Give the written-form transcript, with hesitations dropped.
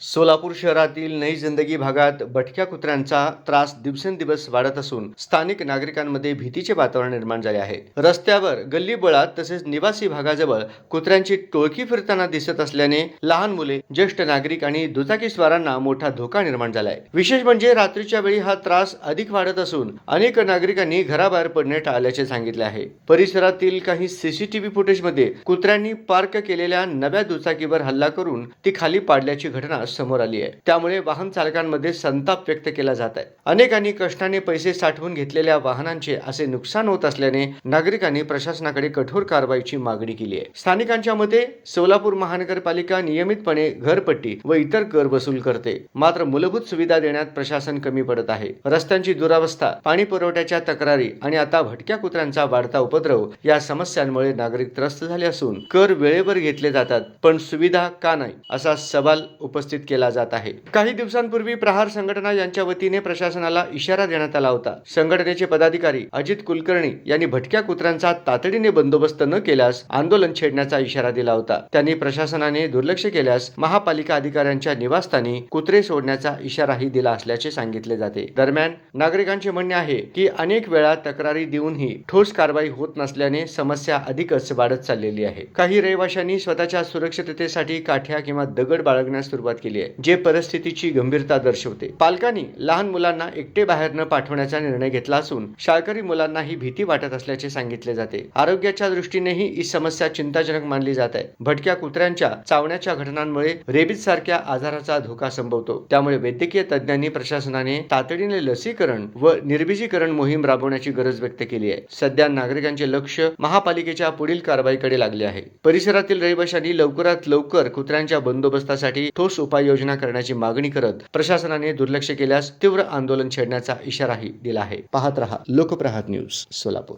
सोलापूर शहरातील नई जिंदगी भागात भटक्या कुत्र्यांचा त्रास दिवसेंदिवस वाढत असून स्थानिक नागरिकांमध्ये भीतीचे वातावरण निर्माण झाले आहे। रस्त्यावर, गल्लीबोळात तसेच निवासी भागाजवळ कुत्र्यांची टोळकी फिरताना दिसत असल्याने लहान मुले, ज्येष्ठ नागरिक आणि दुचाकीस्वारांना मोठा धोका निर्माण झाला आहे। विशेष म्हणजे रात्रीच्या वेळी हा त्रास अधिक वाढत असून अनेक नागरिकांनी घराबाहेर पडणे टाळल्याचे सांगितले आहे। परिसरातील काही सीसीटीव्ही फुटेजमध्ये कुत्र्यांनी पार्क केलेल्या नव्या दुचाकीवर हल्ला करून ती खाली पाडल्याची घटना समोर आली आहे। त्यामुळे वाहन चालकांमध्ये संताप व्यक्त केला जात आहे। अनेकांनी कष्टाने पैसे साठवून घेतलेल्या वाहनांचे असे नुकसान होत असल्याने नागरिकांनी प्रशासनाकडे कठोर कारवाईची मागणी केली आहे। स्थानिकांच्या मते सोलापूर महानगरपालिका नियमितपणे घरपट्टी व इतर कर वसूल करते, मात्र मूलभूत सुविधा देण्यात प्रशासन कमी पडत आहे। रस्त्यांची दुरावस्था, पाणी पुरवठ्याच्या तक्रारी आणि आता भटक्या कुत्र्यांचा वाढता उपद्रव या समस्यांमुळे नागरिक त्रस्त झाले असून कर वेळेवर घेतले जातात, पण सुविधा का नाही असा सवाल उपस्थित केला जात आहे। काही दिवसांपूर्वी प्रहार संघटना यांच्या वतीने प्रशासनाला इशारा देण्यात आला होता। संघटनेचे पदाधिकारी अजित कुलकर्णी यांनी भटक्या कुत्र्यांचा तातडीने बंदोबस्त न केल्यास आंदोलन छेडण्याचा इशारा दिला होता। त्यांनी प्रशासनाने दुर्लक्ष केल्यास महापालिका अधिकाऱ्यांच्या निवासस्थानी कुत्रे सोडण्याचा इशाराही दिला असल्याचे सांगितले जाते। दरम्यान नागरिकांचे म्हणणे आहे की अनेक वेळा तक्रारी देऊनही ठोस कारवाई होत नसल्याने समस्या अधिकच वाढत चाललेली आहे। काही रहिवाशांनी स्वतःच्या सुरक्षिततेसाठी काठ्या किंवा दगड बाळगण्यास सुरुवात केली आहे, जे परिस्थितीची गंभीरता दर्शवते। पालकांनी लहान मुलांना एकटे बाहेर न पाठवण्याचा निर्णय घेतला असून शाळकरी मुलांनाही भीती वाटत असल्याचे सांगितले जाते। आरोग्याच्या दृष्टीनेही ही समस्या चिंताजनक मानली जात आहे। भटक्या कुत्र्यांच्या चावण्याच्या घटनांमुळे रेबीज सारख्या आजाराचा धोका संभवतो। त्यामुळे वैद्यकीय तज्ञांनी प्रशासनाने तातडीने लसीकरण व निर्बीजीकरण मोहीम राबवण्याची गरज व्यक्त केली आहे। सध्या नागरिकांचे लक्ष महापालिकेच्या पुढील कारवाईकडे लागले आहे। परिसरातील रहिवाशांनी लवकरात लवकर कुत्र्यांच्या बंदोबस्तासाठी ठोस उपाययोजना करण्याची मागणी करत प्रशासनाने दुर्लक्ष केल्यास तीव्र आंदोलन छेडण्याचा इशाराही दिला आहे। पाहत रहा लोकप्रहार न्यूज सोलापूर।